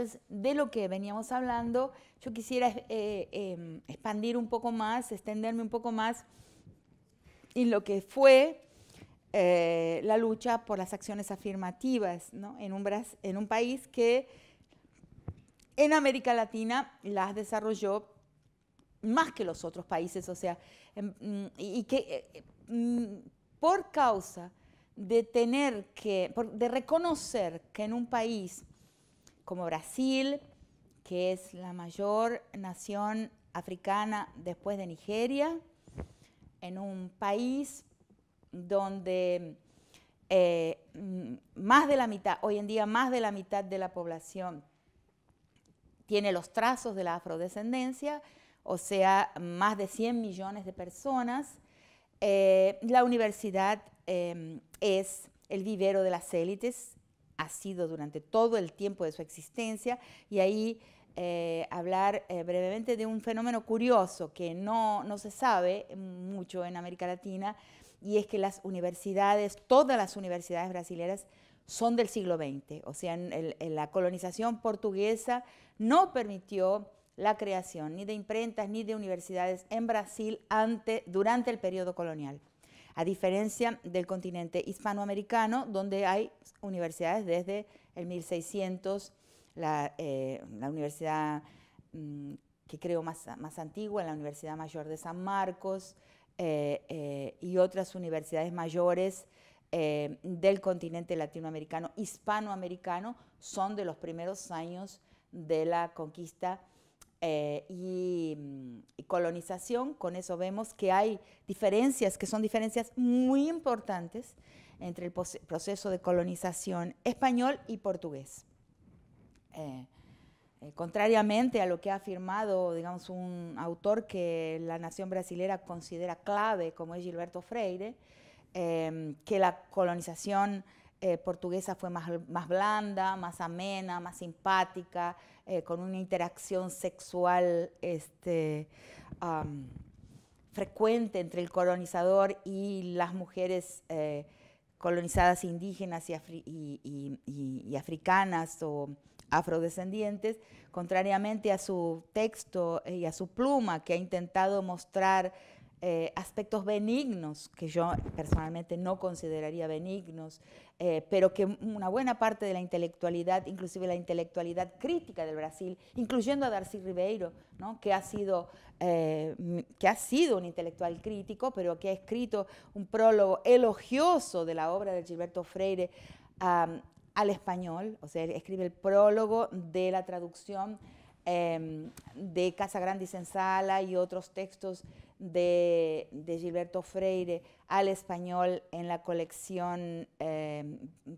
Entonces, de lo que veníamos hablando, yo quisiera expandir un poco más, extenderme un poco más en lo que fue la lucha por las acciones afirmativas, ¿no? en un país que en América Latina las desarrolló más que los otros países, o sea, y que por causa de de reconocer que en un país como Brasil, que es la mayor nación africana después de Nigeria, en un país donde más de la mitad, hoy en día más de la mitad de la población tiene los trazos de la afrodescendencia, o sea, más de 100 millones de personas. La universidad es el vivero de las élites, ha sido durante todo el tiempo de su existencia, y ahí hablar brevemente de un fenómeno curioso que no se sabe mucho en América Latina, y es que las universidades, todas las universidades brasileñas, son del siglo XX, o sea, la colonización portuguesa no permitió la creación ni de imprentas ni de universidades en Brasil durante el periodo colonial, a diferencia del continente hispanoamericano, donde hay universidades desde el 1600, la universidad que creo más antigua, la Universidad Mayor de San Marcos, y otras universidades mayores del continente latinoamericano, hispanoamericano, son de los primeros años de la conquista y colonización. Con eso vemos que hay diferencias, que son diferencias muy importantes entre el proceso de colonización español y portugués. Contrariamente a lo que ha afirmado, digamos, un autor que la nación brasilera considera clave, como es Gilberto Freire, que la colonización portuguesa fue más blanda, más amena, más simpática, con una interacción sexual frecuente entre el colonizador y las mujeres colonizadas indígenas y africanas o afrodescendientes, contrariamente a su texto y a su pluma, que ha intentado mostrar aspectos benignos, que yo personalmente no consideraría benignos, pero que una buena parte de la intelectualidad, inclusive la intelectualidad crítica del Brasil, incluyendo a Darcy Ribeiro, ¿no? que ha sido un intelectual crítico, pero que ha escrito un prólogo elogioso de la obra de Gilberto Freire al español, o sea, escribe el prólogo de la traducción de Casagrande y Senzala y otros textos de Gilberto Freire al español en la colección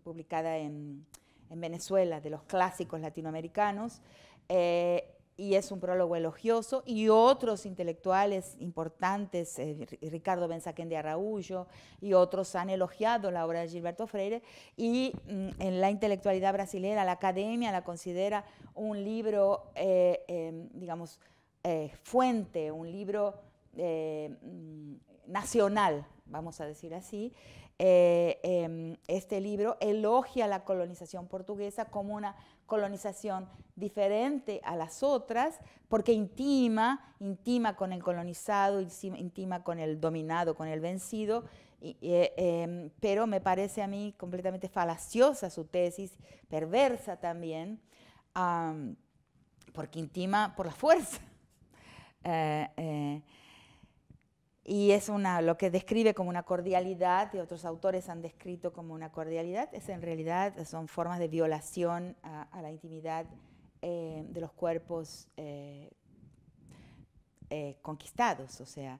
publicada en Venezuela de los clásicos latinoamericanos, y es un prólogo elogioso, y otros intelectuales importantes, Ricardo Benzaquén de Araújo y otros han elogiado la obra de Gilberto Freire, y en la intelectualidad brasileña la academia la considera un libro, digamos, fuente, un libro nacional, vamos a decir así. Este libro elogia la colonización portuguesa como una colonización diferente a las otras, porque intima con el colonizado, intima con el dominado, con el vencido, pero me parece a mí completamente falaciosa su tesis, perversa también, porque intima por la fuerza. Y es lo que describe como una cordialidad, y otros autores han descrito como una cordialidad, en realidad son formas de violación a la intimidad de los cuerpos conquistados, o sea,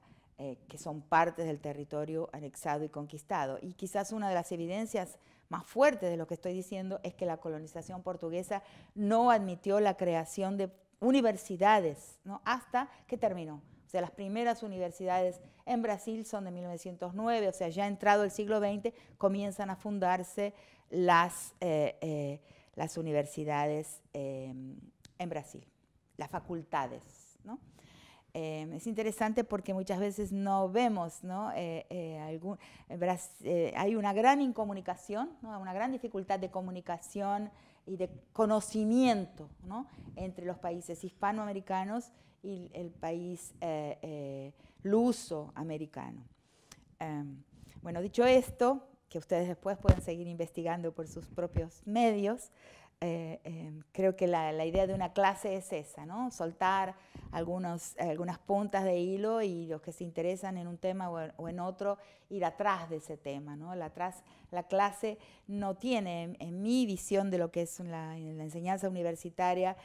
que son partes del territorio anexado y conquistado. Y quizás una de las evidencias más fuertes de lo que estoy diciendo es que la colonización portuguesa no admitió la creación de universidades, ¿no? Hasta que terminó. O sea, las primeras universidades en Brasil son de 1909, o sea, ya entrado el siglo XX, comienzan a fundarse las universidades en Brasil, las facultades, ¿no? Es interesante porque muchas veces no vemos, ¿no? Hay una gran incomunicación, ¿no? Una gran dificultad de comunicación de conocimiento, ¿no?, entre los países hispanoamericanos y el país luso-americano. Bueno, dicho esto, que ustedes después pueden seguir investigando por sus propios medios, creo que la idea de una clase es esa, ¿no? Soltar algunas puntas de hilo y los que se interesan en un tema o en otro, ir atrás de ese tema, ¿no? La clase no tiene, en mi visión de lo que es la enseñanza universitaria,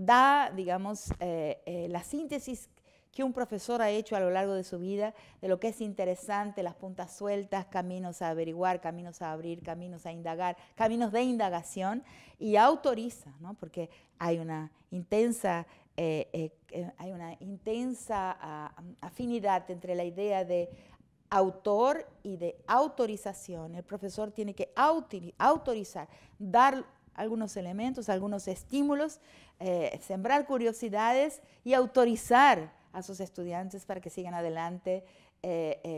da, digamos, la síntesis que un profesor ha hecho a lo largo de su vida, de lo que es interesante, las puntas sueltas, caminos a averiguar, caminos a abrir, caminos a indagar, caminos de indagación, y autoriza, ¿no? Porque hay una intensa afinidad entre la idea de autor y de autorización. El profesor tiene que autorizar, dar algunos elementos, algunos estímulos, sembrar curiosidades y autorizar a sus estudiantes para que sigan adelante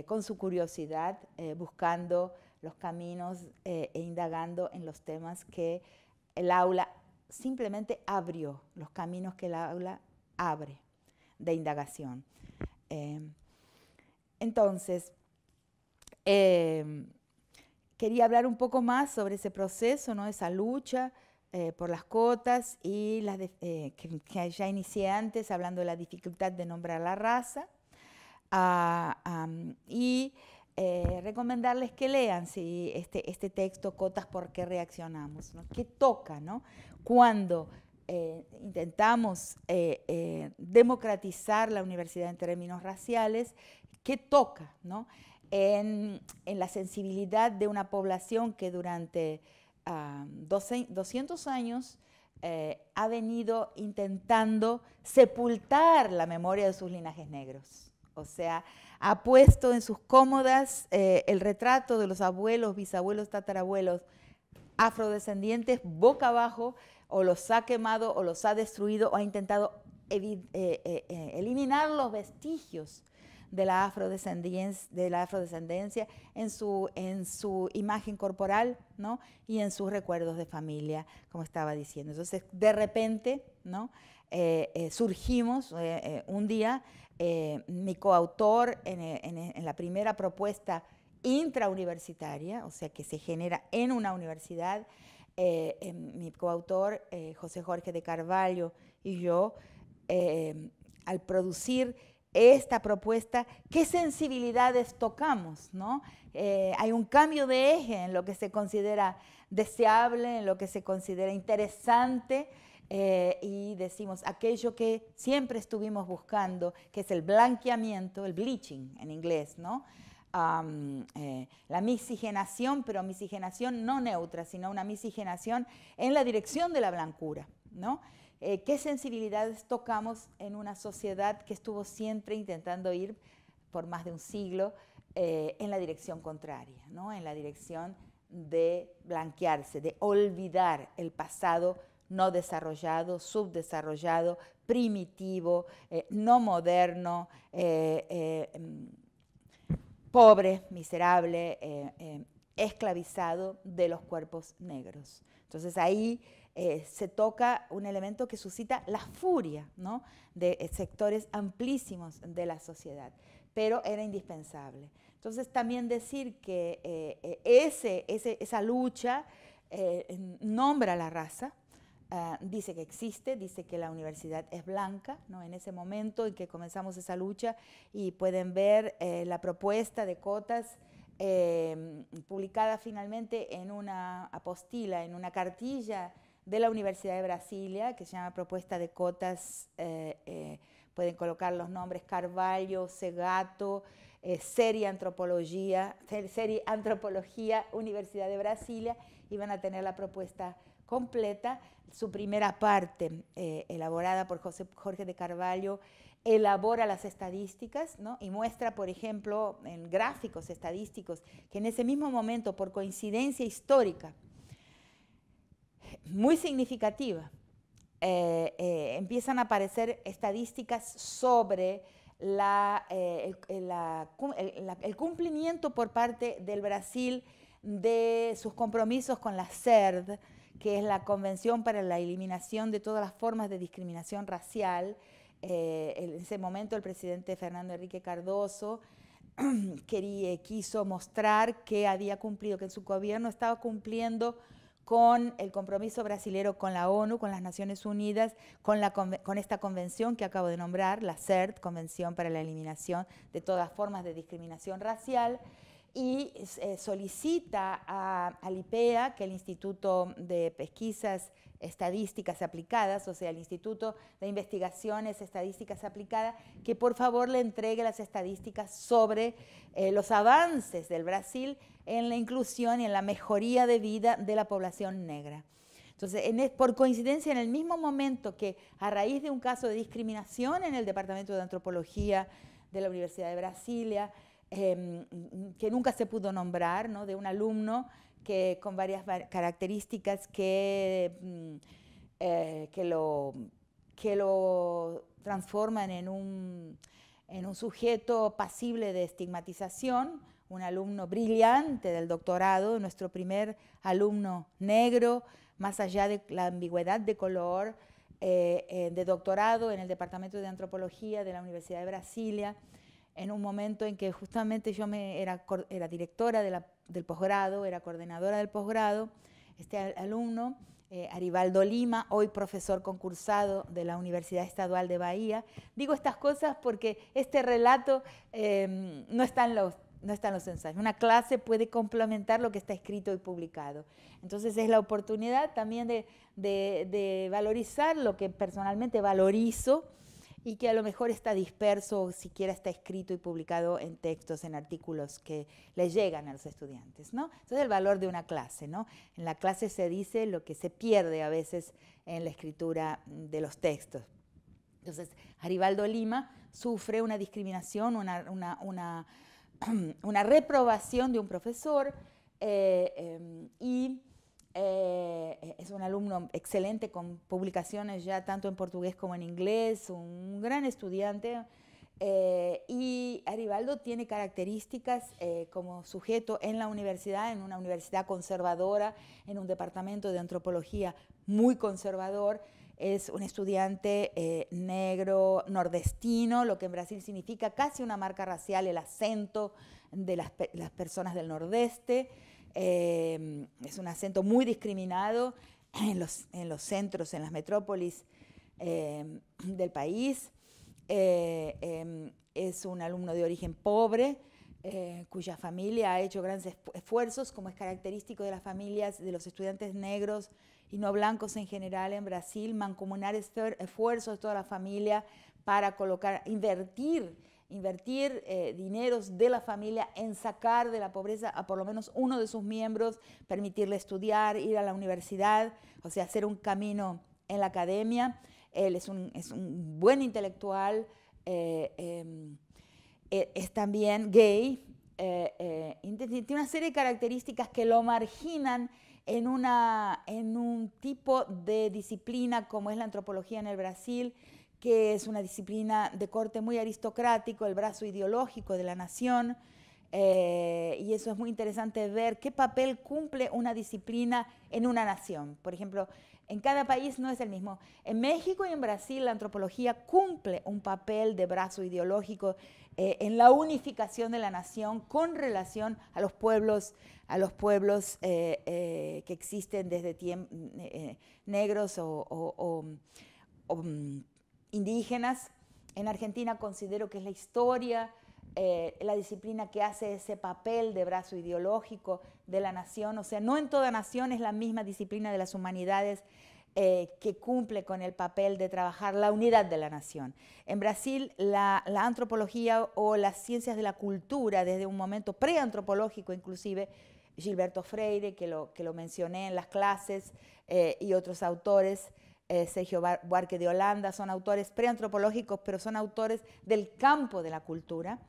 con su curiosidad, buscando los caminos e indagando en los temas que el aula simplemente abrió, los caminos que el aula abre de indagación. Entonces, quería hablar un poco más sobre ese proceso, ¿no?, esa lucha por las cotas y que ya inicié antes hablando de la dificultad de nombrar la raza, y recomendarles que lean este texto, Cotas, ¿por qué reaccionamos?, ¿no? ¿Qué toca, ¿no?, cuando intentamos democratizar la universidad en términos raciales? ¿Qué toca, ¿no?, en la sensibilidad de una población que durante 200 años ha venido intentando sepultar la memoria de sus linajes negros? O sea, ha puesto en sus cómodas el retrato de los abuelos, bisabuelos, tatarabuelos afrodescendientes boca abajo, o los ha quemado, o los ha destruido, o ha intentado eliminar los vestigios de la afrodescendencia en su imagen corporal, ¿no?, y en sus recuerdos de familia, como estaba diciendo. Entonces, de repente, ¿no?, surgimos un día, mi coautor en la primera propuesta intrauniversitaria, o sea, que se genera en una universidad, mi coautor, José Jorge de Carvalho, y yo, al producir esta propuesta, ¿qué sensibilidades tocamos, ¿no? Hay un cambio de eje en lo que se considera deseable, en lo que se considera interesante, y decimos aquello que siempre estuvimos buscando, que es el blanqueamiento, el bleaching en inglés, ¿no? La miscigenación, pero miscigenación no neutra, sino una miscigenación en la dirección de la blancura, ¿no? ¿Qué sensibilidades tocamos en una sociedad que estuvo siempre intentando ir por más de un siglo en la dirección contraria, ¿no?, en la dirección de blanquearse, de olvidar el pasado no desarrollado, subdesarrollado, primitivo, no moderno, pobre, miserable, esclavizado de los cuerpos negros? Entonces ahí se toca un elemento que suscita la furia, ¿no?, de sectores amplísimos de la sociedad, pero era indispensable. Entonces también decir que esa lucha nombra la raza, dice que existe, dice que la universidad es blanca, ¿no?, en ese momento en que comenzamos esa lucha, y pueden ver la propuesta de cotas publicada finalmente en una apostila, en una cartilla de la Universidad de Brasilia, que se llama Propuesta de Cotas. Pueden colocar los nombres Carvalho, Segato, Serie Antropología, Universidad de Brasilia, y van a tener la propuesta completa. Su primera parte, elaborada por Jorge de Carvalho, elabora las estadísticas, ¿no?, y muestra, por ejemplo, en gráficos estadísticos, que en ese mismo momento, por coincidencia histórica muy significativa, empiezan a aparecer estadísticas sobre el cumplimiento por parte del Brasil de sus compromisos con la CERD, que es la Convención para la Eliminación de todas las formas de discriminación racial. En ese momento el presidente Fernando Henrique Cardoso quiso mostrar que había cumplido, que en su gobierno estaba cumpliendo con el compromiso brasilero con la ONU, con las Naciones Unidas, con esta convención que acabo de nombrar, la CERD, Convención para la Eliminación de todas formas de discriminación racial, y solicita al IPEA, que es el Instituto de Pesquisas Estadísticas Aplicadas, o sea, el Instituto de Investigaciones Estadísticas Aplicadas, que por favor le entregue las estadísticas sobre los avances del Brasil en la inclusión y en la mejoría de vida de la población negra. Entonces, por coincidencia, en el mismo momento que a raíz de un caso de discriminación en el Departamento de Antropología de la Universidad de Brasilia, que nunca se pudo nombrar, ¿no?, de un alumno que con varias características que lo transforman en un sujeto pasible de estigmatización, un alumno brillante del doctorado, nuestro primer alumno negro, más allá de la ambigüedad de color, de doctorado en el Departamento de Antropología de la Universidad de Brasilia, en un momento en que justamente yo era directora del posgrado, era coordinadora del posgrado. Este alumno, Arivaldo Lima, hoy profesor concursado de la Universidad Estadual de Bahía. Digo estas cosas porque este relato no está en los ensayos. Una clase puede complementar lo que está escrito y publicado. Entonces es la oportunidad también de valorizar lo que personalmente valorizo y que a lo mejor está disperso o siquiera está escrito y publicado en textos, en artículos que les llegan a los estudiantes, ¿no? Ese es el valor de una clase, ¿no? En la clase se dice lo que se pierde a veces en la escritura de los textos. Entonces, Arivaldo Lima sufre una discriminación, una reprobación de un profesor y es un alumno excelente con publicaciones ya tanto en portugués como en inglés, un gran estudiante, y Arivaldo tiene características como sujeto en la universidad, en una universidad conservadora, en un departamento de antropología muy conservador. Es un estudiante negro nordestino, lo que en Brasil significa casi una marca racial, el acento de las personas del nordeste. Es un acento muy discriminado en los centros, en las metrópolis del país. Es un alumno de origen pobre, cuya familia ha hecho grandes esfuerzos, como es característico de las familias de los estudiantes negros y no blancos en general en Brasil, mancomunar esfuerzos de toda la familia para invertir dineros de la familia en sacar de la pobreza a por lo menos uno de sus miembros, permitirle estudiar, ir a la universidad, o sea, hacer un camino en la academia. Él es un buen intelectual, es también gay, tiene una serie de características que lo marginan en un tipo de disciplina como es la antropología en el Brasil, que es una disciplina de corte muy aristocrático, el brazo ideológico de la nación, y eso es muy interesante ver qué papel cumple una disciplina en una nación. Por ejemplo, en cada país no es el mismo. En México y en Brasil la antropología cumple un papel de brazo ideológico en la unificación de la nación con relación a los pueblos que existen desde tiempos negros o indígenas. En Argentina considero que es la historia, la disciplina que hace ese papel de brazo ideológico de la nación. O sea, no en toda nación es la misma disciplina de las humanidades que cumple con el papel de trabajar la unidad de la nación. En Brasil, la antropología o las ciencias de la cultura, desde un momento preantropológico inclusive, Gilberto Freire, que lo mencioné en las clases, y otros autores, Sergio Buarque de Holanda, son autores preantropológicos, pero son autores del campo de la cultura,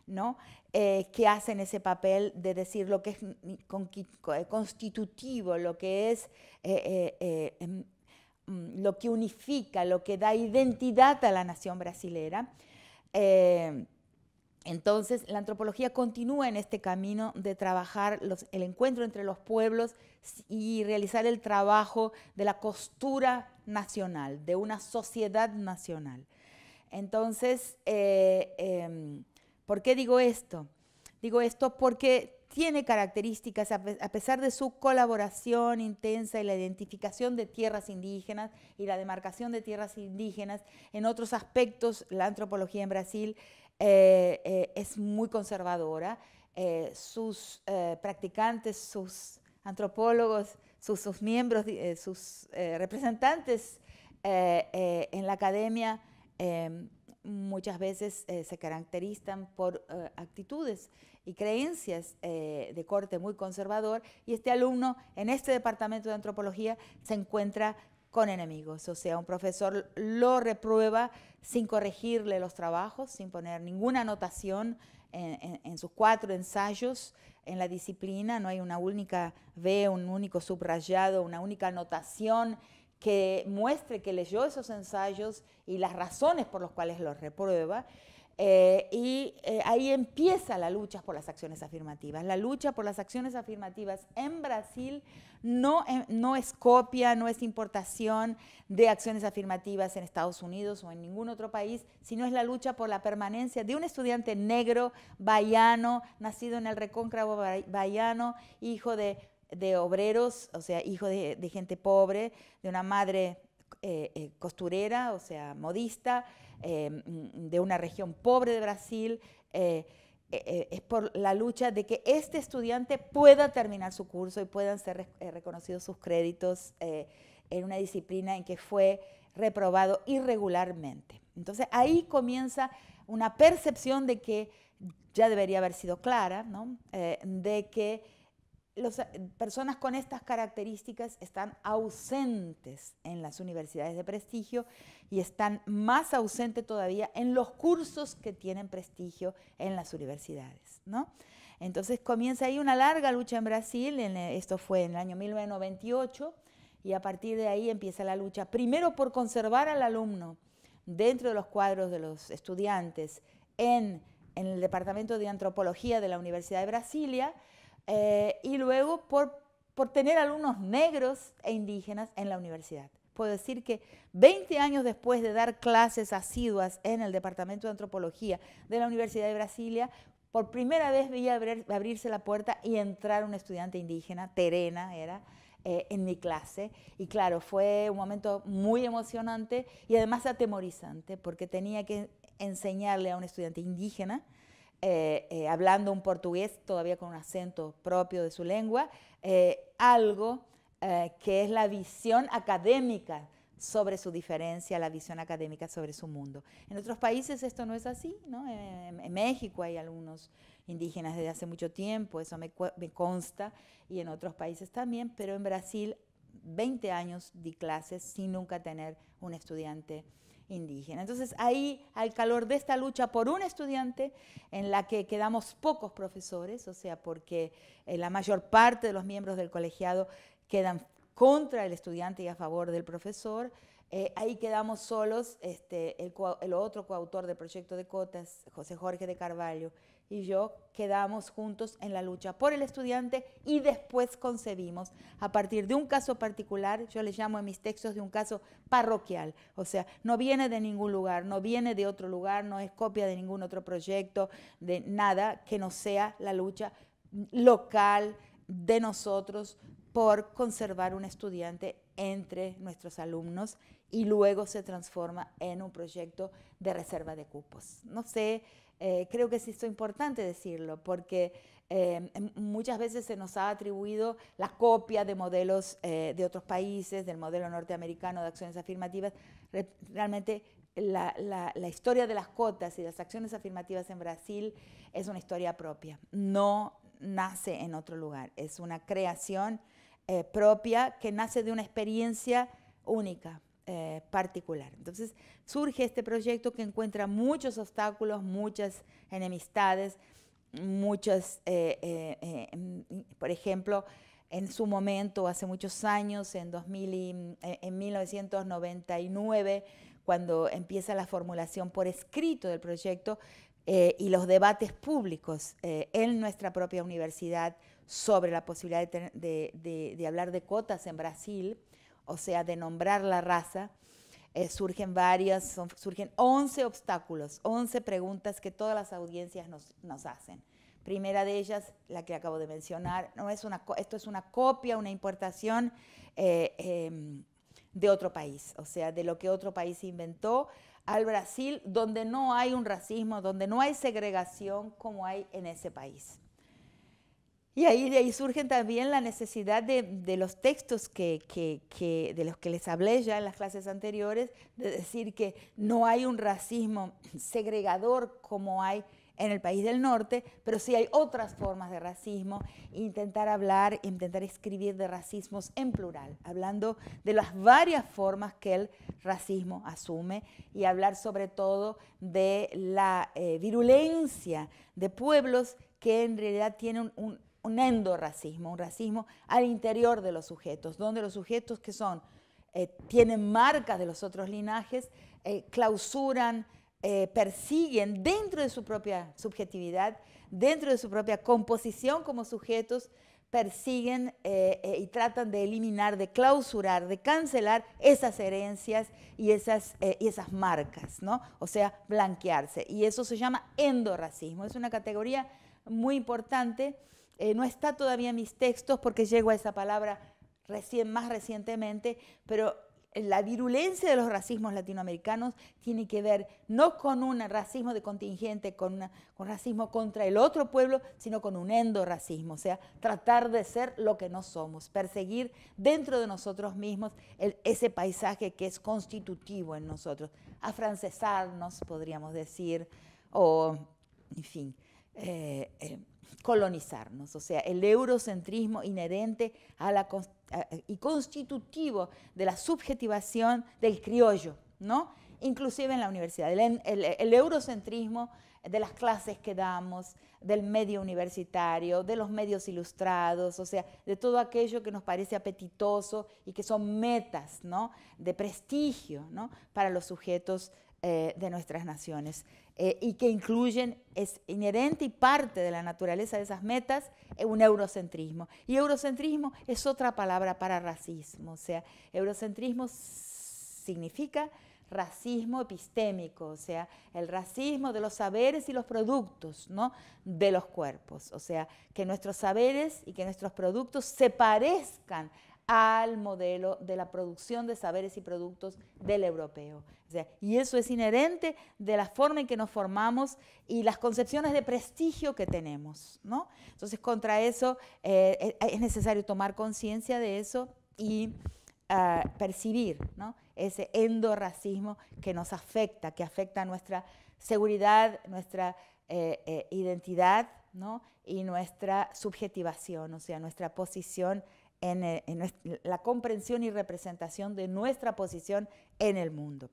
¿no? Que hacen ese papel de decir lo que es constitutivo, lo que es lo que unifica, lo que da identidad a la nación brasilera. Entonces, la antropología continúa en este camino de trabajar el encuentro entre los pueblos y realizar el trabajo de la costura nacional, de una sociedad nacional. Entonces, ¿por qué digo esto? Digo esto porque tiene características, a pesar de su colaboración intensa y la identificación de tierras indígenas y la demarcación de tierras indígenas, en otros aspectos la antropología en Brasil es muy conservadora. Sus practicantes, sus antropólogos, sus miembros, sus representantes en la academia muchas veces se caracterizan por actitudes y creencias de corte muy conservador, y este alumno en este departamento de antropología se encuentra con enemigos, o sea, un profesor lo reprueba sin corregirle los trabajos, sin poner ninguna anotación en sus 4 ensayos en la disciplina, no hay una única V, un único subrayado, una única anotación que muestre que leyó esos ensayos y las razones por las cuales los reprueba. Ahí empieza la lucha por las acciones afirmativas. La lucha por las acciones afirmativas en Brasil no es copia, no es importación de acciones afirmativas en Estados Unidos o en ningún otro país, sino es la lucha por la permanencia de un estudiante negro, baiano, nacido en el recóncavo baiano, hijo de obreros, o sea, hijo de gente pobre, de una madre costurera, o sea, modista, de una región pobre de Brasil. Es por la lucha de que este estudiante pueda terminar su curso y puedan ser reconocidos sus créditos en una disciplina en que fue reprobado irregularmente. Entonces ahí comienza una percepción de que ya debería haber sido clara, ¿no? De que personas con estas características están ausentes en las universidades de prestigio y están más ausentes todavía en los cursos que tienen prestigio en las universidades, ¿no? Entonces comienza ahí una larga lucha en Brasil, esto fue en el año 1998, y a partir de ahí empieza la lucha, primero por conservar al alumno dentro de los cuadros de los estudiantes en el Departamento de Antropología de la Universidad de Brasilia, y luego por tener alumnos negros e indígenas en la universidad. Puedo decir que 20 años después de dar clases asiduas en el Departamento de Antropología de la Universidad de Brasilia, por primera vez veía abrirse la puerta y entrar un estudiante indígena, Terena era, en mi clase. Y claro, fue un momento muy emocionante y además atemorizante, porque tenía que enseñarle a un estudiante indígena hablando un portugués todavía con un acento propio de su lengua, algo que es la visión académica sobre su diferencia, la visión académica sobre su mundo. En otros países esto no es así, ¿no? En México hay algunos indígenas desde hace mucho tiempo, eso me consta, y en otros países también, pero en Brasil 20 años di clases sin nunca tener un estudiante indígena. Entonces ahí, al calor de esta lucha por un estudiante, en la que quedamos pocos profesores, o sea, porque la mayor parte de los miembros del colegiado quedan contra el estudiante y a favor del profesor, ahí quedamos solos, el otro coautor del proyecto de cotas, José Jorge de Carvalho, y yo quedamos juntos en la lucha por el estudiante y después concebimos, a partir de un caso particular, yo le llamo en mis textos de un caso parroquial, o sea, no viene de ningún lugar, no viene de otro lugar, no es copia de ningún otro proyecto, de nada que no sea la lucha local de nosotros por conservar un estudiante entre nuestros alumnos, y luego se transforma en un proyecto de reserva de cupos. No sé, creo que sí es importante decirlo, porque muchas veces se nos ha atribuido la copia de modelos de otros países, del modelo norteamericano de acciones afirmativas. Realmente la historia de las cotas y las acciones afirmativas en Brasil es una historia propia, no nace en otro lugar, es una creación propia que nace de una experiencia única, particular. Entonces surge este proyecto que encuentra muchos obstáculos, muchas enemistades, muchas, por ejemplo, en su momento, hace muchos años, en 1999, cuando empieza la formulación por escrito del proyecto, y los debates públicos en nuestra propia universidad sobre la posibilidad de hablar de cuotas en Brasil, o sea, de nombrar la raza, surgen 11 obstáculos, 11 preguntas que todas las audiencias nos hacen. Primera de ellas, la que acabo de mencionar, esto es una copia, una importación de otro país, o sea, de lo que otro país inventó al Brasil, donde no hay un racismo, donde no hay segregación como hay en ese país. Y de ahí surgen también la necesidad de los textos de los que les hablé ya en las clases anteriores, de decir que no hay un racismo segregador como hay en el país del norte, pero sí hay otras formas de racismo, intentar escribir de racismos en plural, hablando de las varias formas que el racismo asume y hablar sobre todo de la virulencia de pueblos que en realidad tienen un endorracismo, un racismo al interior de los sujetos, donde los sujetos que tienen marcas de los otros linajes, clausuran, persiguen dentro de su propia subjetividad, dentro de su propia composición como sujetos, persiguen y tratan de eliminar, de clausurar, de cancelar esas herencias y esas marcas, ¿no? O sea, blanquearse. Y eso se llama endorracismo. Es una categoría muy importante. No está todavía en mis textos porque llego a esa palabra más recientemente, pero la virulencia de los racismos latinoamericanos tiene que ver no con un racismo de contingente, con racismo contra el otro pueblo, sino con un endorracismo, o sea, tratar de ser lo que no somos, perseguir dentro de nosotros mismos ese paisaje que es constitutivo en nosotros, afrancesarnos, podríamos decir, o, en fin, colonizarnos, o sea, el eurocentrismo inherente y constitutivo de la subjetivación del criollo, ¿no? Inclusive en la universidad, el eurocentrismo de las clases que damos, del medio universitario, de los medios ilustrados, o sea, de todo aquello que nos parece apetitoso y que son metas, ¿no?, de prestigio, ¿no?, para los sujetos de nuestras naciones, y que incluyen, es inherente y parte de la naturaleza de esas metas, un eurocentrismo. Y eurocentrismo es otra palabra para racismo, o sea, eurocentrismo significa racismo epistémico, o sea, el racismo de los saberes y los productos, ¿no?, de los cuerpos, o sea, que nuestros saberes y que nuestros productos se parezcan al modelo de la producción de saberes y productos del europeo. O sea, y eso es inherente de la forma en que nos formamos y las concepciones de prestigio que tenemos, ¿no? Entonces, contra eso es necesario tomar conciencia de eso y percibir, ¿no?, ese endorracismo que nos afecta, que afecta nuestra seguridad, nuestra identidad, ¿no?, y nuestra subjetivación, o sea, nuestra posición en la comprensión y representación de nuestra posición en el mundo.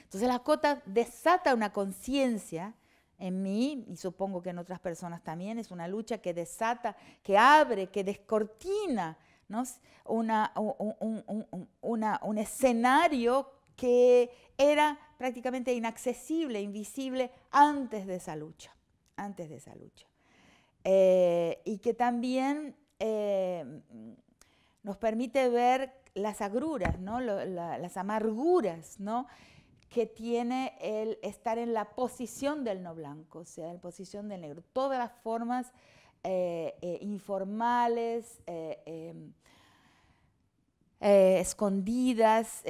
Entonces la cuota desata una conciencia en mí, y supongo que en otras personas también, es una lucha que desata, que abre, que descortina, ¿no?, un escenario que era prácticamente inaccesible, invisible antes de esa lucha, y que también nos permite ver las agruras, ¿no?, las amarguras, ¿no?, que tiene el estar en la posición del no blanco, o sea, en la posición del negro. Todas las formas informales, escondidas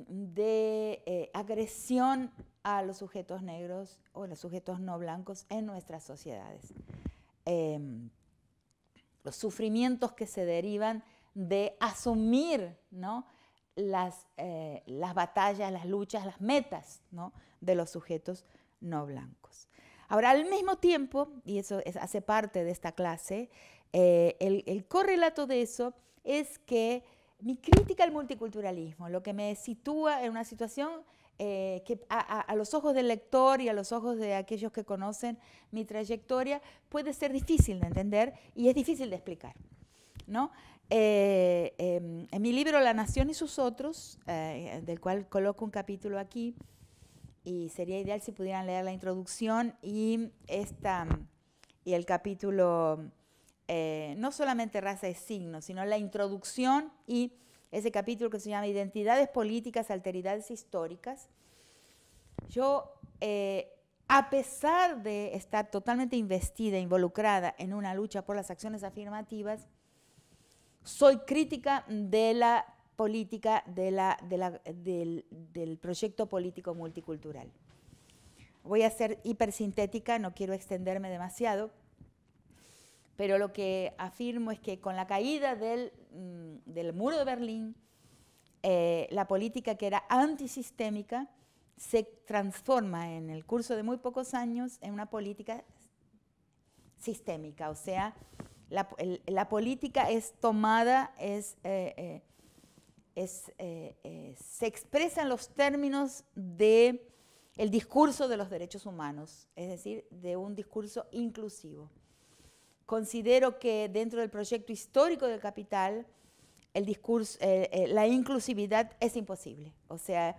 de agresión a los sujetos negros o a los sujetos no blancos en nuestras sociedades. Los sufrimientos que se derivan de asumir, ¿no?, las batallas, las luchas, las metas, ¿no?, de los sujetos no blancos. Ahora, al mismo tiempo, y eso hace parte de esta clase, el correlato de eso es que mi crítica al multiculturalismo, lo que me sitúa en una situación que a los ojos del lector y a los ojos de aquellos que conocen mi trayectoria puede ser difícil de entender y es difícil de explicar, ¿no? En mi libro La Nación y sus otros, del cual coloco un capítulo aquí, y sería ideal si pudieran leer la introducción y el capítulo, no solamente raza y signo, sino la introducción y ese capítulo que se llama Identidades políticas, alteridades históricas. Yo, a pesar de estar totalmente investida, involucrada en una lucha por las acciones afirmativas, soy crítica de la política del proyecto político multicultural. Voy a ser hipersintética, no quiero extenderme demasiado, pero lo que afirmo es que con la caída del muro de Berlín, la política que era antisistémica se transforma en el curso de muy pocos años en una política sistémica, o sea, la política es tomada, se expresa en los términos del discurso de los derechos humanos, es decir, de un discurso inclusivo. Considero que dentro del proyecto histórico del capital, la inclusividad es imposible. O sea,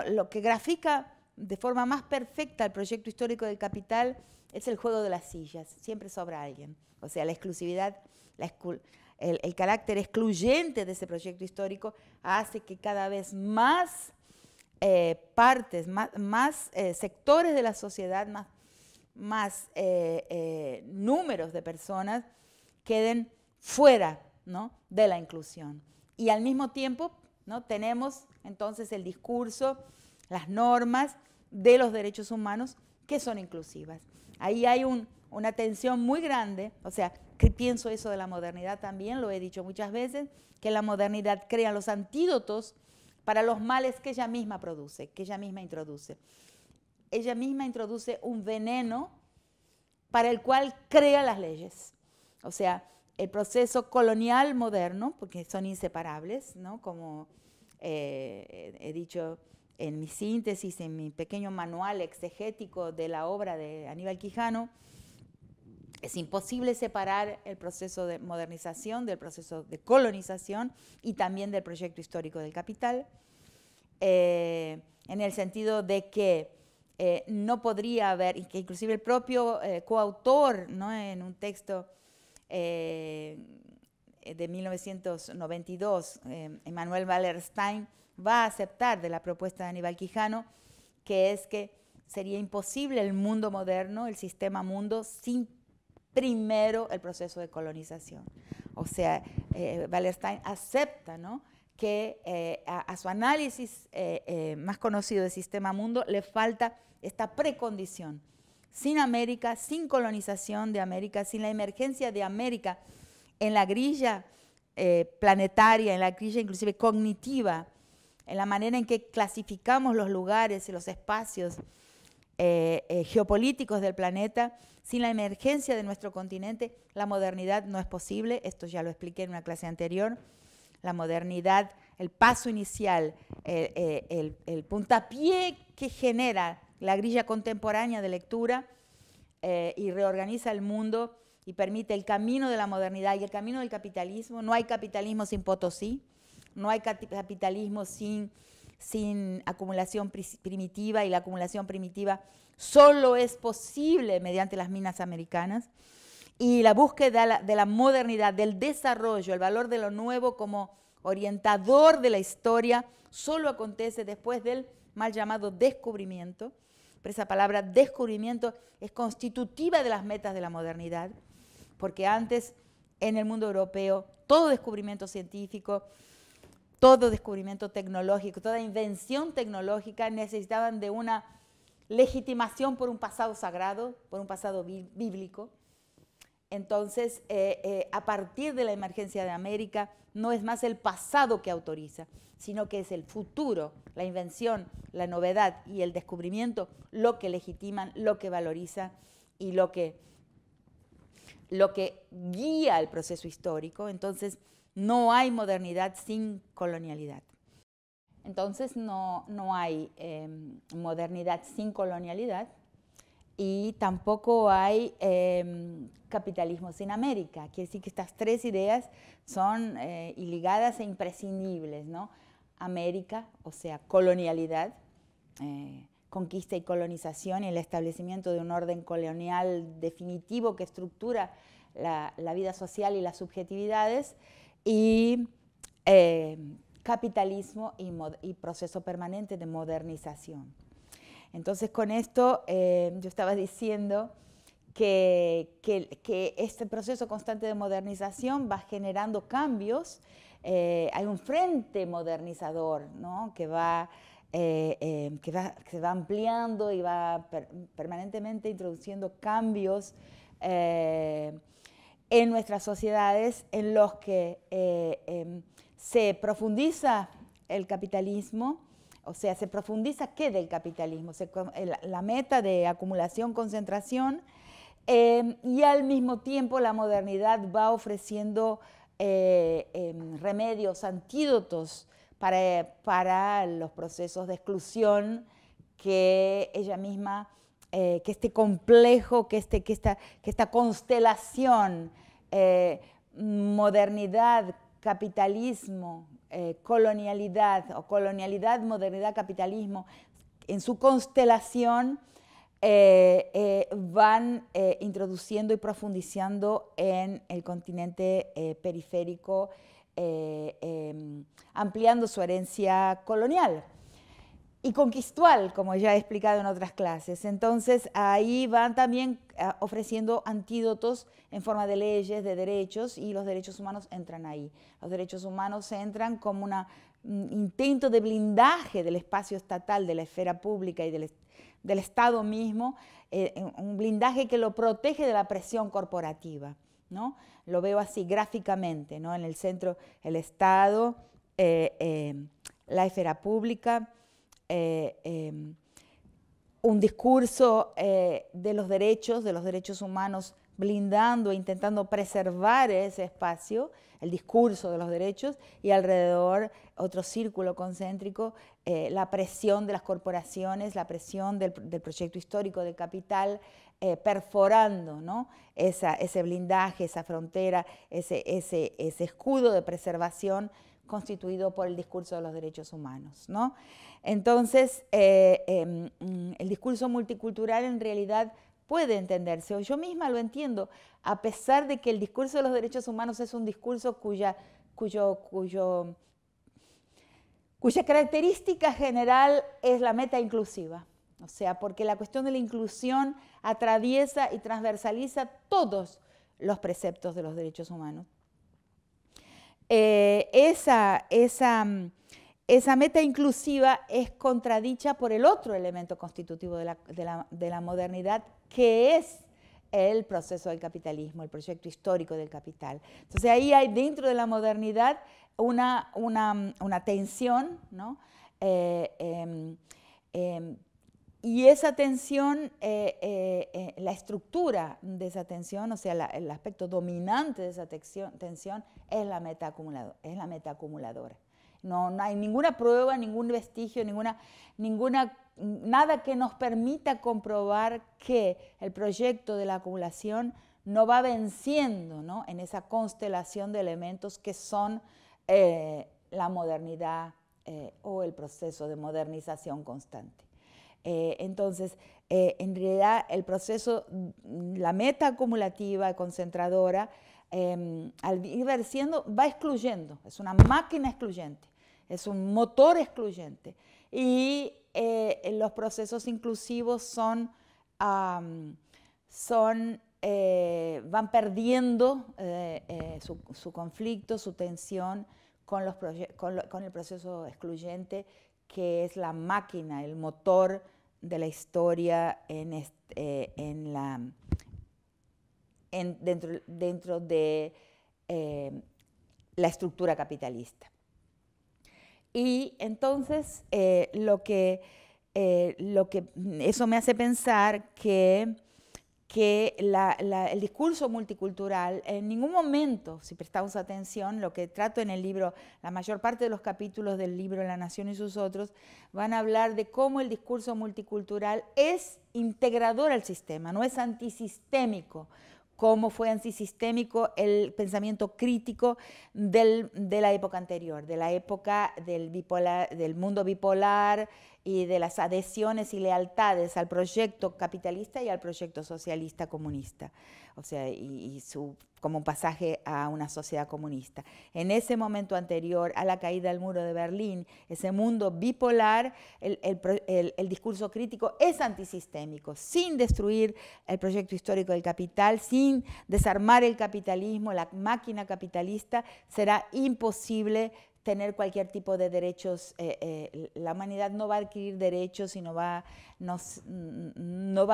lo que grafica de forma más perfecta el proyecto histórico del capital es el juego de las sillas, siempre sobra alguien. O sea, la exclusividad, el carácter excluyente de ese proyecto histórico hace que cada vez más partes, más sectores de la sociedad, más números de personas queden fuera, ¿no?, de la inclusión. Y al mismo tiempo, ¿no?, tenemos entonces el discurso, las normas de los derechos humanos que son inclusivas. Ahí hay una tensión muy grande, o sea, que pienso eso de la modernidad también, lo he dicho muchas veces, que la modernidad crea los antídotos para los males que ella misma produce, que ella misma introduce. Ella misma introduce un veneno para el cual crea las leyes. O sea, el proceso colonial moderno, porque son inseparables, ¿no?, como he dicho en mi síntesis, en mi pequeño manual exegético de la obra de Aníbal Quijano, es imposible separar el proceso de modernización del proceso de colonización y también del proyecto histórico del capital, en el sentido de que no podría haber, y que inclusive el propio coautor, ¿no?, en un texto de 1992, Emanuel Wallerstein, va a aceptar de la propuesta de Aníbal Quijano, que es que sería imposible el mundo moderno, el sistema mundo, sin primero el proceso de colonización. O sea, Wallerstein acepta, ¿no?, que a su análisis más conocido del sistema mundo le falta esta precondición. Sin América, sin colonización de América, sin la emergencia de América en la grilla planetaria, en la grilla inclusive cognitiva, en la manera en que clasificamos los lugares y los espacios geopolíticos del planeta, sin la emergencia de nuestro continente, la modernidad no es posible. Esto ya lo expliqué en una clase anterior. La modernidad, el paso inicial, el puntapié que genera la grilla contemporánea de lectura y reorganiza el mundo y permite el camino de la modernidad y el camino del capitalismo. No hay capitalismo sin Potosí, no hay capitalismo sin acumulación primitiva, y la acumulación primitiva solo es posible mediante las minas americanas. Y la búsqueda de la modernidad, del desarrollo, el valor de lo nuevo como orientador de la historia, solo acontece después del mal llamado descubrimiento. Pero esa palabra descubrimiento es constitutiva de las metas de la modernidad, porque antes en el mundo europeo todo descubrimiento científico, todo descubrimiento tecnológico, toda invención tecnológica necesitaban de una legitimación por un pasado sagrado, por un pasado bíblico. Entonces, a partir de la emergencia de América, no es más el pasado que autoriza, sino que es el futuro, la invención, la novedad y el descubrimiento lo que legitiman, lo que valoriza y lo que guía el proceso histórico. Entonces, no hay modernidad sin colonialidad. Entonces, no hay modernidad sin colonialidad. Y tampoco hay capitalismo sin América. Quiere decir que estas tres ideas son ligadas e imprescindibles, ¿no? América, o sea, colonialidad, conquista y colonización y el establecimiento de un orden colonial definitivo que estructura la vida social y las subjetividades, y capitalismo y proceso permanente de modernización. Entonces, con esto yo estaba diciendo que este proceso constante de modernización va generando cambios. Hay un frente modernizador, ¿no?, que se va ampliando y va permanentemente introduciendo cambios en nuestras sociedades, en los que se profundiza el capitalismo. O sea, se profundiza ¿qué del capitalismo? La meta de acumulación, concentración, y al mismo tiempo la modernidad va ofreciendo remedios, antídotos para los procesos de exclusión que ella misma, que este complejo, que esta constelación, modernidad, capitalismo, colonialidad, o colonialidad, modernidad, capitalismo, en su constelación van introduciendo y profundizando en el continente periférico, ampliando su herencia colonial y conquistal, como ya he explicado en otras clases. Entonces, ahí van también ofreciendo antídotos en forma de leyes, de derechos, y los derechos humanos entran ahí. Los derechos humanos entran como un intento de blindaje del espacio estatal, de la esfera pública y del Estado mismo, un blindaje que lo protege de la presión corporativa, ¿no? Lo veo así gráficamente, ¿no? En el centro, el Estado, la esfera pública, un discurso de los derechos humanos, blindando e intentando preservar ese espacio, el discurso de los derechos, y alrededor otro círculo concéntrico, la presión de las corporaciones, la presión del proyecto histórico del capital, perforando, ¿no?, ese blindaje, esa frontera, ese escudo de preservación constituido por el discurso de los derechos humanos, ¿no? Entonces, el discurso multicultural en realidad puede entenderse, o yo misma lo entiendo, a pesar de que el discurso de los derechos humanos es un discurso cuya característica general es la meta inclusiva. O sea, porque la cuestión de la inclusión atraviesa y transversaliza todos los preceptos de los derechos humanos. Esa meta inclusiva es contradicha por el otro elemento constitutivo de la modernidad, que es el proceso del capitalismo, el proyecto histórico del capital. Entonces ahí hay dentro de la modernidad una tensión, ¿no? Y esa tensión, la estructura de esa tensión, o sea, el aspecto dominante de esa tensión es la meta acumuladora. No hay ninguna prueba, ningún vestigio, nada que nos permita comprobar que el proyecto de la acumulación no va venciendo, ¿no?, en esa constelación de elementos que son la modernidad o el proceso de modernización constante. Entonces, en realidad, el proceso, la meta acumulativa y concentradora, al ir venciendo, va excluyendo, es una máquina excluyente, es un motor excluyente. Y los procesos inclusivos van perdiendo su conflicto, su tensión con el proceso excluyente, que es la máquina, el motor de la historia dentro de la estructura capitalista. Y entonces eso me hace pensar que el discurso multicultural, en ningún momento, si prestamos atención, lo que trato en el libro, la mayor parte de los capítulos del libro La Nación y sus otros, van a hablar de cómo el discurso multicultural es integrador al sistema, no es antisistémico, como fue antisistémico el pensamiento crítico de la época anterior, de la época del mundo bipolar y de las adhesiones y lealtades al proyecto capitalista y al proyecto socialista comunista, o sea, como un pasaje a una sociedad comunista. En ese momento anterior a la caída del muro de Berlín, ese mundo bipolar, el discurso crítico es antisistémico, sin destruir el proyecto histórico del capital, sin desarmar el capitalismo, la máquina capitalista, será imposible tener cualquier tipo de derechos. La humanidad no va a adquirir derechos y no va a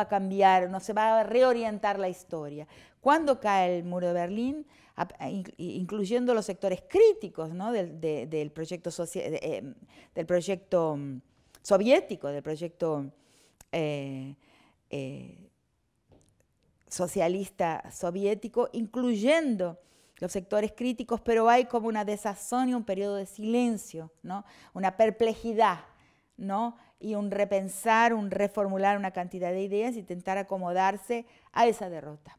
cambiar, no se va a reorientar la historia. Cuando cae el muro de Berlín, incluyendo los sectores críticos, ¿no?, del proyecto soviético, del proyecto socialista soviético, incluyendo los sectores críticos, pero hay como una desazón y un periodo de silencio, ¿no?, una perplejidad, ¿no?, y un repensar, un reformular una cantidad de ideas y intentar acomodarse a esa derrota.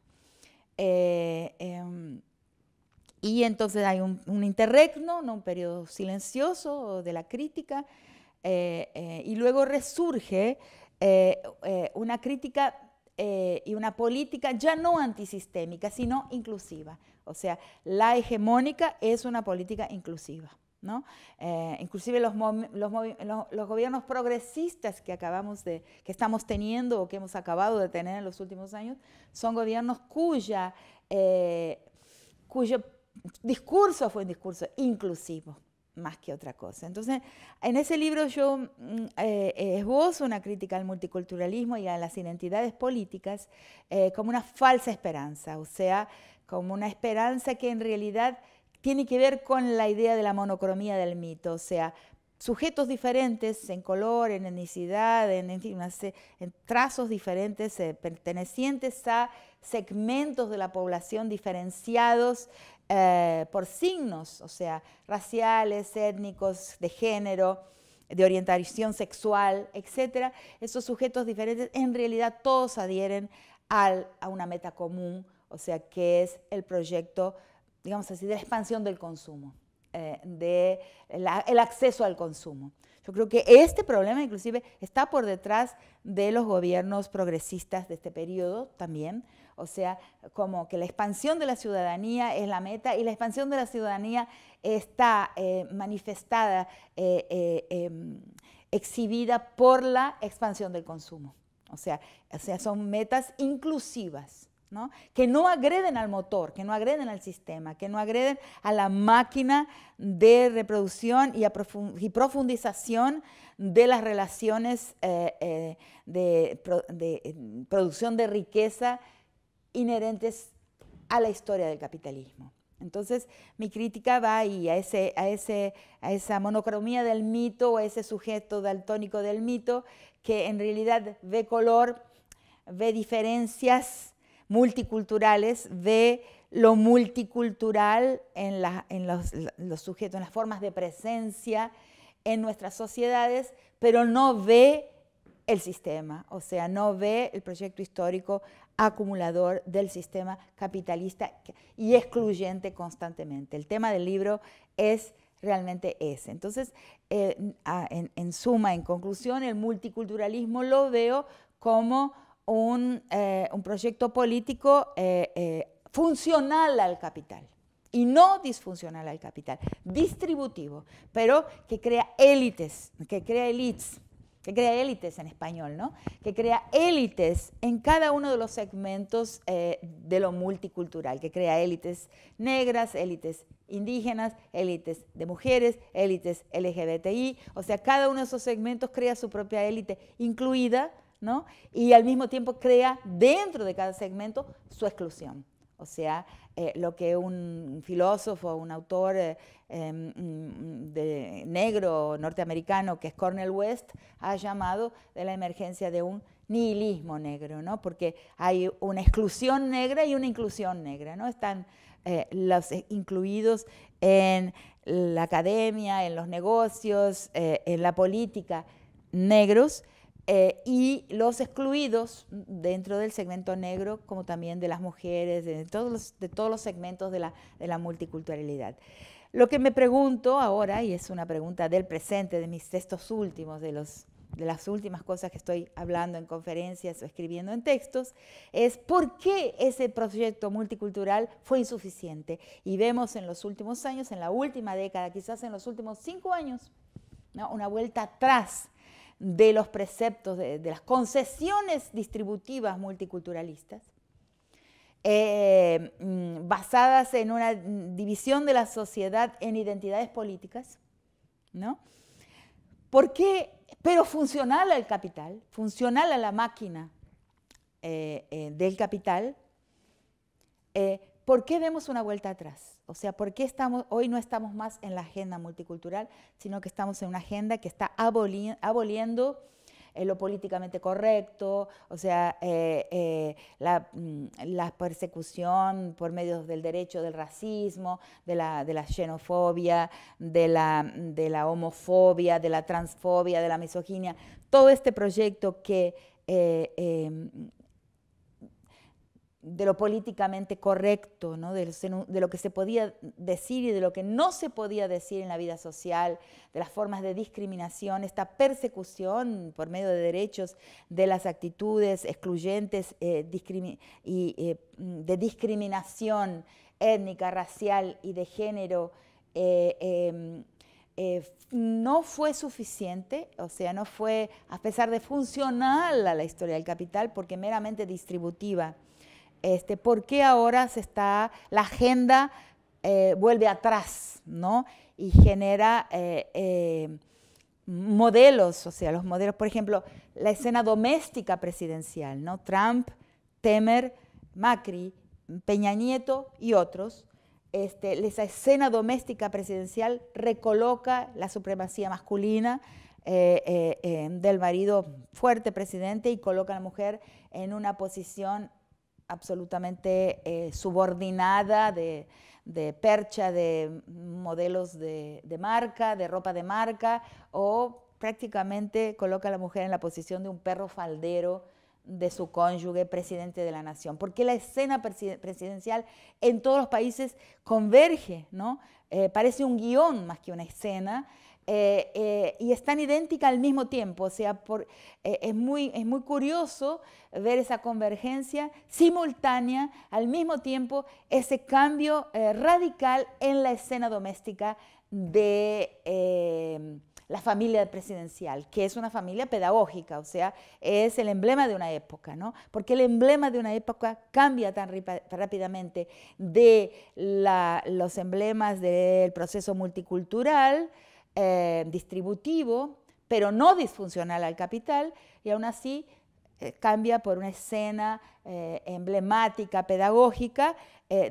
Y entonces hay un interregno, ¿no?, un periodo silencioso de la crítica, y luego resurge una crítica y una política ya no antisistémica, sino inclusiva. O sea, la hegemónica es una política inclusiva, ¿no? Inclusive los gobiernos progresistas que estamos teniendo o que hemos acabado de tener en los últimos años son gobiernos cuyo discurso fue un discurso inclusivo, más que otra cosa. Entonces, en ese libro yo esbozo una crítica al multiculturalismo y a las identidades políticas como una falsa esperanza, o sea, como una esperanza que en realidad tiene que ver con la idea de la monocromía del mito, o sea, sujetos diferentes en color, en etnicidad, en trazos diferentes, pertenecientes a segmentos de la población diferenciados por signos, o sea, raciales, étnicos, de género, de orientación sexual, etc. Esos sujetos diferentes en realidad todos adhieren a una meta común, o sea, que es el proyecto, digamos así, de la expansión del consumo, el acceso al consumo. Yo creo que este problema inclusive está por detrás de los gobiernos progresistas de este periodo también, o sea, como que la expansión de la ciudadanía es la meta y la expansión de la ciudadanía está manifestada, exhibida por la expansión del consumo. O sea, son metas inclusivas, ¿no?, que no agreden al motor, que no agreden al sistema, que no agreden a la máquina de reproducción y profundización de las relaciones de producción de riqueza inherentes a la historia del capitalismo. Entonces, mi crítica va ahí, a esa monocromía del mito, o a ese sujeto daltónico del mito, que en realidad ve color, ve diferencias multiculturales, ve lo multicultural en los sujetos, en las formas de presencia en nuestras sociedades, pero no ve el sistema, o sea, no ve el proyecto histórico acumulador del sistema capitalista y excluyente constantemente. El tema del libro es realmente ese. Entonces, en suma, en conclusión, el multiculturalismo lo veo como un proyecto político funcional al capital y no disfuncional al capital, distributivo, pero que crea élites, que crea élites en español, ¿no?, que crea élites en cada uno de los segmentos de lo multicultural, que crea élites negras, élites indígenas, élites de mujeres, élites LGBTI, o sea, cada uno de esos segmentos crea su propia élite incluida, ¿no?, y al mismo tiempo crea dentro de cada segmento su exclusión. O sea, lo que un filósofo, un autor negro norteamericano, que es Cornel West, ha llamado de la emergencia de un nihilismo negro, ¿no?, porque hay una exclusión negra y una inclusión negra, ¿no? Están los incluidos en la academia, en los negocios, en la política, negros, y los excluidos dentro del segmento negro, como también de las mujeres, de todos los segmentos de la multiculturalidad. Lo que me pregunto ahora, y es una pregunta del presente, de mis textos últimos, de los de las últimas cosas que estoy hablando en conferencias o escribiendo en textos, es por qué ese proyecto multicultural fue insuficiente. Y vemos en los últimos años, en la última década, quizás en los últimos 5 años, ¿no?, una vuelta atrás de los preceptos, de las concesiones distributivas multiculturalistas, basadas en una división de la sociedad en identidades políticas, ¿no? ¿Por qué? Pero funcional al capital, funcional a la máquina del capital. ¿Por qué vemos una vuelta atrás? O sea, ¿por qué hoy no estamos más en la agenda multicultural, sino que estamos en una agenda que está aboliendo lo políticamente correcto, o sea, la persecución por medio del derecho, del racismo, de la xenofobia, de la homofobia, de la transfobia, de la misoginia? Todo este proyecto que de lo políticamente correcto, ¿no?, de lo que se podía decir y de lo que no se podía decir en la vida social, de las formas de discriminación, esta persecución por medio de derechos, de las actitudes excluyentes y de discriminación étnica, racial y de género, no fue suficiente, o sea, no fue, a pesar de funcional a la historia del capital, porque meramente distributiva. ¿Por qué ahora la agenda vuelve atrás, ¿no?, y genera modelos, o sea, los modelos, por ejemplo, la escena doméstica presidencial, ¿no?, Trump, Temer, Macri, Peña Nieto y otros, esa escena doméstica presidencial recoloca la supremacía masculina del marido fuerte presidente y coloca a la mujer en una posición absolutamente subordinada, de percha de modelos de marca, de ropa de marca, o prácticamente coloca a la mujer en la posición de un perro faldero de su cónyuge, presidente de la nación. Porque la escena presidencial en todos los países converge, ¿no? Parece un guión más que una escena. Y es tan idéntica al mismo tiempo, o sea, es muy curioso ver esa convergencia simultánea, al mismo tiempo ese cambio radical en la escena doméstica de la familia presidencial, que es una familia pedagógica, o sea, es el emblema de una época, ¿no? Porque el emblema de una época cambia tan rápidamente de los emblemas del proceso multicultural, distributivo, pero no disfuncional al capital, y aún así cambia por una escena emblemática, pedagógica,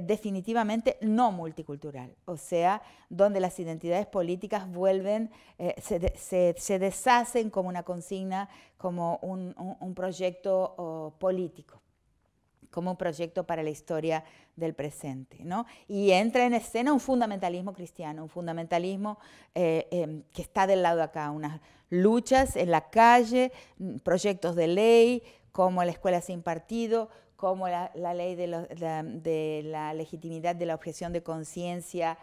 definitivamente no multicultural, o sea, donde las identidades políticas vuelven, se deshacen como una consigna, como un proyecto político, como un proyecto para la historia del presente, ¿no? Y entra en escena un fundamentalismo cristiano, un fundamentalismo que está del lado de acá, unas luchas en la calle, proyectos de ley, como la escuela sin partido, como la ley de la legitimidad de la objeción de conciencia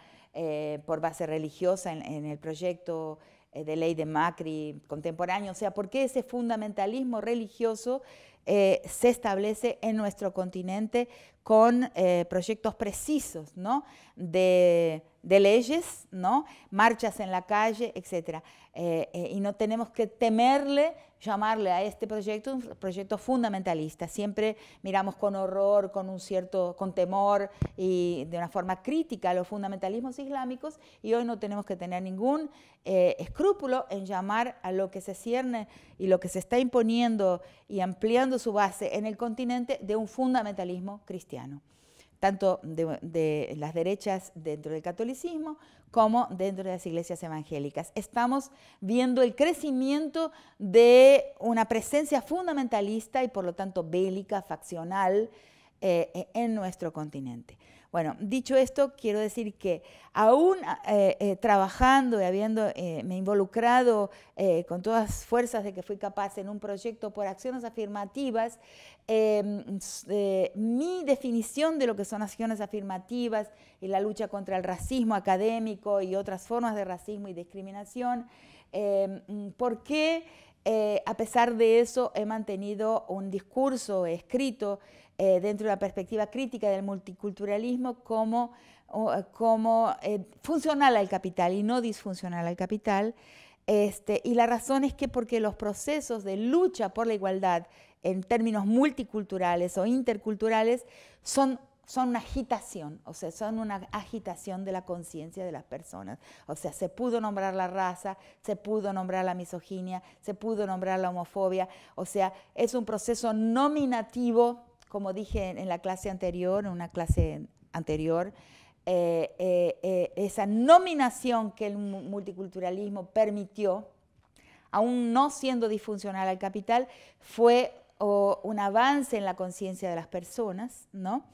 por base religiosa en el proyecto de ley de Macri contemporáneo. O sea, ¿por qué ese fundamentalismo religioso se establece en nuestro continente con proyectos precisos, ¿no?, de leyes, ¿no?, marchas en la calle, etc.? Y no tenemos que llamarle a este proyecto un proyecto fundamentalista. Siempre miramos con horror, con temor y de una forma crítica a los fundamentalismos islámicos, y hoy no tenemos que tener ningún escrúpulo en llamar a lo que se cierne y lo que se está imponiendo y ampliando su base en el continente de un fundamentalismo cristiano, tanto de las derechas dentro del catolicismo como dentro de las iglesias evangélicas. Estamos viendo el crecimiento de una presencia fundamentalista y por lo tanto bélica, faccional, en nuestro continente. Bueno, dicho esto, quiero decir que aún trabajando y habiéndome involucrado con todas las fuerzas de que fui capaz en un proyecto por acciones afirmativas, mi definición de lo que son acciones afirmativas y la lucha contra el racismo académico y otras formas de racismo y discriminación, ¿por qué A pesar de eso, he mantenido un discurso escrito dentro de la perspectiva crítica del multiculturalismo como funcional al capital y no disfuncional al capital. Y la razón es que porque los procesos de lucha por la igualdad en términos multiculturales o interculturales son una agitación, o sea, son una agitación de la conciencia de las personas. O sea, se pudo nombrar la raza, se pudo nombrar la misoginia, se pudo nombrar la homofobia. O sea, es un proceso nominativo, como dije en la clase anterior, en una clase anterior, esa nominación que el multiculturalismo permitió, aún no siendo disfuncional al capital, fue un avance en la conciencia de las personas, ¿no?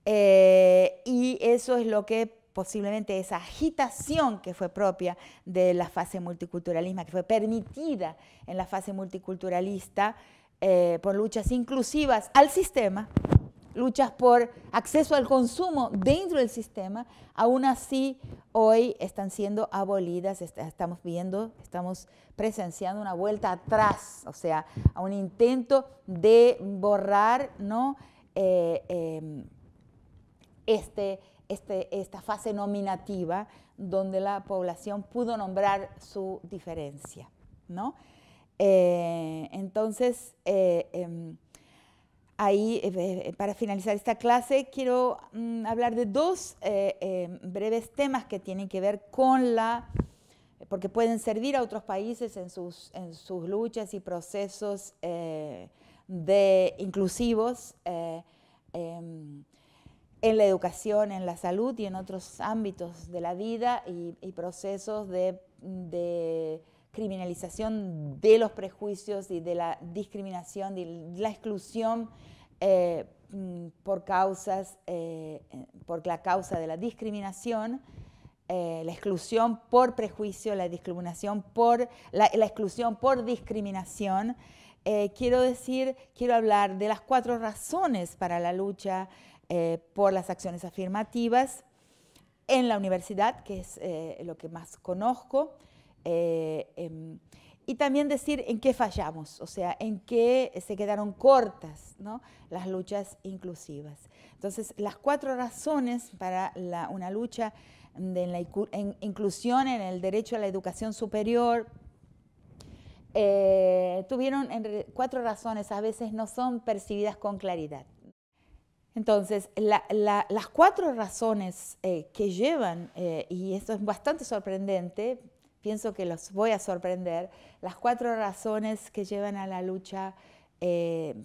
Y eso es lo que posiblemente esa agitación que fue propia de la fase multiculturalista, que fue permitida en la fase multiculturalista por luchas inclusivas al sistema, luchas por acceso al consumo dentro del sistema, aún así hoy están siendo abolidas, estamos presenciando una vuelta atrás, o sea, a un intento de borrar, ¿no? Esta fase nominativa donde la población pudo nombrar su diferencia, ¿no? Entonces, ahí, para finalizar esta clase, quiero hablar de dos breves temas que tienen que ver con porque pueden servir a otros países en sus luchas y procesos inclusivos en la educación, en la salud y en otros ámbitos de la vida y procesos de criminalización de los prejuicios y de la discriminación, de la exclusión por la causa de la discriminación, la exclusión por prejuicio, la discriminación la exclusión por discriminación. Quiero hablar de las 4 razones para la lucha por las acciones afirmativas en la universidad, que es lo que más conozco, y también decir en qué fallamos, o sea, en qué se quedaron cortas, ¿no?, las luchas inclusivas. Entonces, las 4 razones para una lucha de la inclusión en el derecho a la educación superior tuvieron 4 razones, a veces no son percibidas con claridad. Entonces, las 4 razones que llevan, y esto es bastante sorprendente, pienso que los voy a sorprender, las 4 razones que llevan a la lucha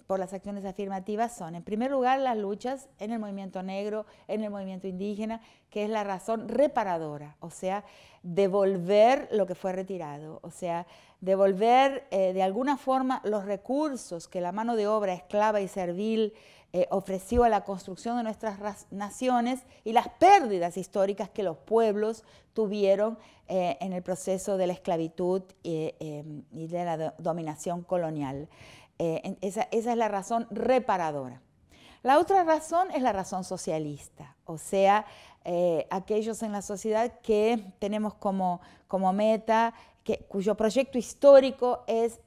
por las acciones afirmativas son, en primer lugar, las luchas en el movimiento negro, en el movimiento indígena, que es la razón reparadora, o sea, devolver lo que fue retirado, o sea, devolver de alguna forma los recursos que la mano de obra esclava y servil ofreció a la construcción de nuestras naciones y las pérdidas históricas que los pueblos tuvieron en el proceso de la esclavitud y de la dominación colonial. Esa es la razón reparadora. La otra razón es la razón socialista, o sea, aquellos en la sociedad que tenemos como meta, cuyo proyecto histórico es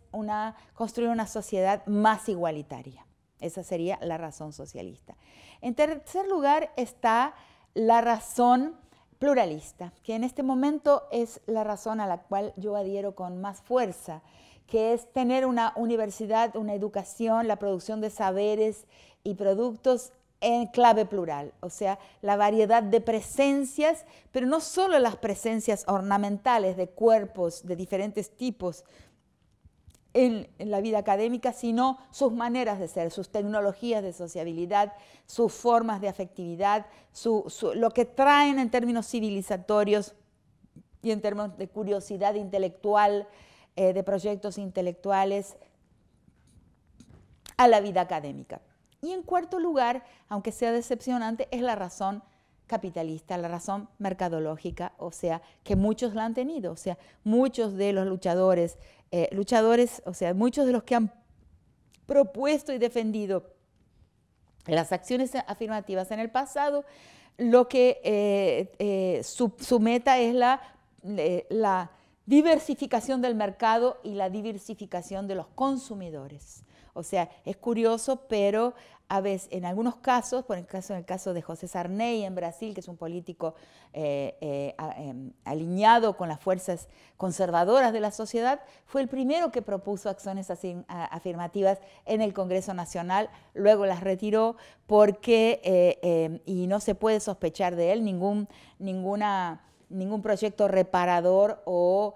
construir una sociedad más igualitaria. Esa sería la razón socialista. En tercer lugar está la razón pluralista, que en este momento es la razón a la cual yo adhiero con más fuerza, que es tener una universidad, una educación, la producción de saberes y productos en clave plural, o sea, la variedad de presencias, pero no solo las presencias ornamentales de cuerpos de diferentes tipos en la vida académica, sino sus maneras de ser, sus tecnologías de sociabilidad, sus formas de afectividad, lo que traen en términos civilizatorios y en términos de curiosidad intelectual, de proyectos intelectuales a la vida académica. Y en cuarto lugar, aunque sea decepcionante, es la razón capitalista, la razón mercadológica, o sea, que muchos la han tenido, o sea, muchos de los luchadores, o sea, muchos de los que han propuesto y defendido las acciones afirmativas en el pasado, lo que su meta es diversificación del mercado y la diversificación de los consumidores. O sea, es curioso, pero a veces, en algunos casos, por ejemplo, en el caso de José Sarney en Brasil, que es un político alineado con las fuerzas conservadoras de la sociedad, fue el primero que propuso acciones afirmativas en el Congreso Nacional, luego las retiró porque, y no se puede sospechar de él ningún proyecto reparador o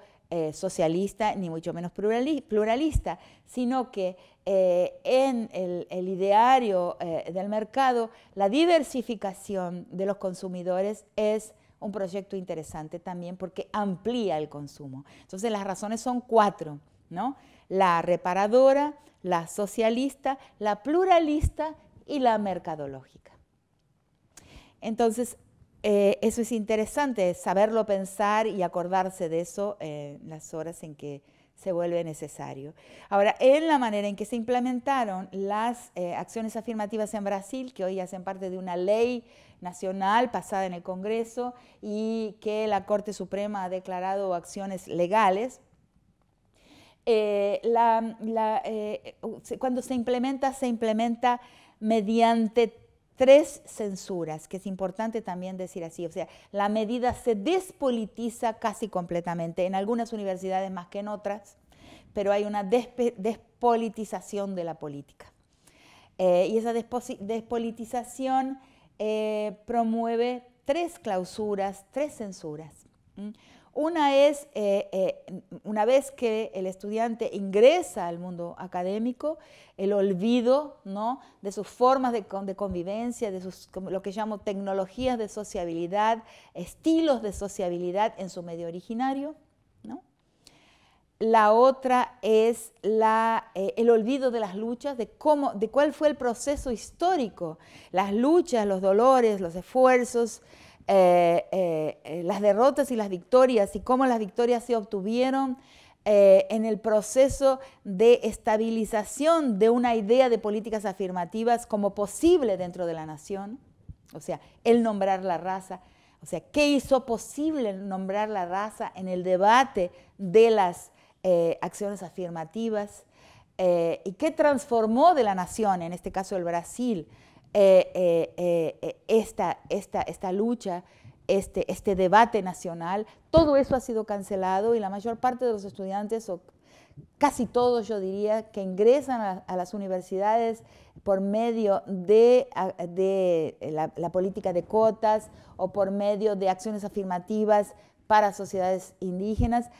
socialista, ni mucho menos pluralista, sino que en el ideario del mercado, la diversificación de los consumidores es un proyecto interesante también porque amplía el consumo. Entonces las razones son 4, ¿no? La reparadora, la socialista, la pluralista y la mercadológica. Entonces, eso es interesante, saberlo pensar y acordarse de eso en las horas en que se vuelve necesario. Ahora, en la manera en que se implementaron las acciones afirmativas en Brasil, que hoy hacen parte de una ley nacional pasada en el Congreso y que la Corte Suprema ha declarado acciones legales, cuando se implementa mediante 3 censuras, que es importante también decir así. O sea, la medida se despolitiza casi completamente, en algunas universidades más que en otras, pero hay una despolitización de la política. Y esa despolitización promueve 3 clausuras, 3 censuras. Una es, una vez que el estudiante ingresa al mundo académico, el olvido, ¿no?, de sus formas de convivencia, de lo que llamo tecnologías de sociabilidad, estilos de sociabilidad en su medio originario, ¿no? La otra es el olvido de las luchas, de cuál fue el proceso histórico, las luchas, los dolores, los esfuerzos, las derrotas y las victorias, y cómo las victorias se obtuvieron en el proceso de estabilización de una idea de políticas afirmativas como posible dentro de la nación, o sea, el nombrar la raza. O sea, ¿qué hizo posible nombrar la raza en el debate de las acciones afirmativas? ¿Y qué transformó de la nación, en este caso el Brasil, esta lucha, este debate nacional? Todo eso ha sido cancelado y la mayor parte de los estudiantes, o casi todos yo diría, que ingresan a las universidades por medio de la política de cuotas o por medio de acciones afirmativas para sociedades indígenas,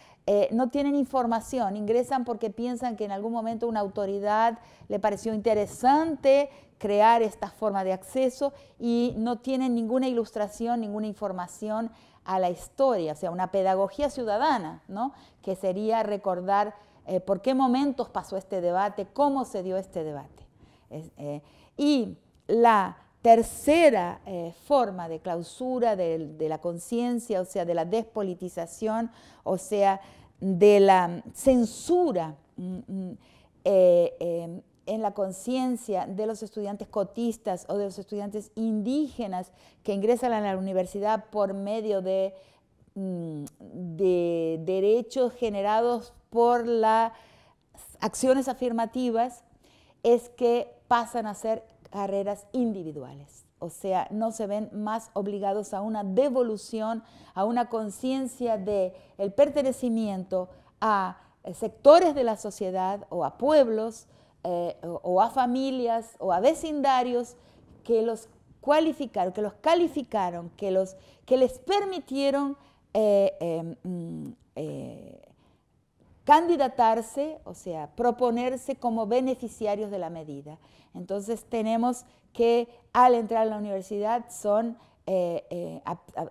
no tienen información, ingresan porque piensan que en algún momento una autoridad le pareció interesante crear esta forma de acceso y no tienen ninguna ilustración, ninguna información a la historia, o sea, una pedagogía ciudadana, ¿no?, que sería recordar por qué momentos pasó este debate, cómo se dio este debate. Y la tercera forma de clausura de la conciencia, o sea, de la despolitización, o sea, de la censura en la conciencia de los estudiantes cotistas o de los estudiantes indígenas que ingresan a la universidad por medio de derechos generados por las acciones afirmativas, es que pasan a ser carreras individuales. O sea, no se ven más obligados a una devolución, a una conciencia del pertenecimiento a sectores de la sociedad o a pueblos o a familias o a vecindarios que los calificaron, que les permitieron candidatarse, o sea, proponerse como beneficiarios de la medida. Entonces tenemos que al entrar a la universidad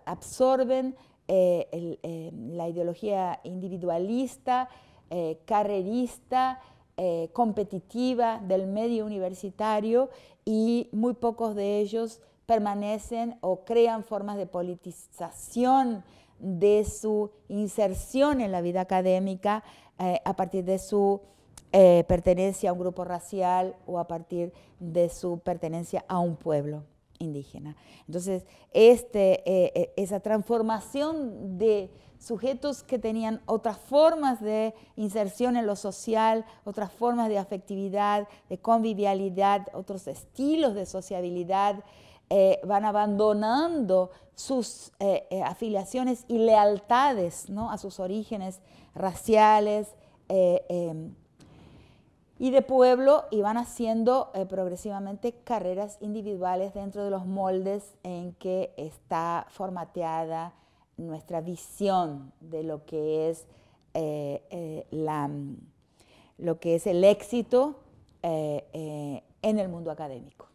absorben la ideología individualista, carrerista, competitiva del medio universitario, y muy pocos de ellos permanecen o crean formas de politización de su inserción en la vida académica a partir de su pertenencia a un grupo racial o a partir de su pertenencia a un pueblo. indígena. Entonces, esa transformación de sujetos que tenían otras formas de inserción en lo social, otras formas de afectividad, de convivialidad, otros estilos de sociabilidad, van abandonando sus afiliaciones y lealtades, ¿no?, a sus orígenes raciales y de pueblo, y van haciendo progresivamente carreras individuales dentro de los moldes en que está formateada nuestra visión de lo que es, lo que es el éxito en el mundo académico.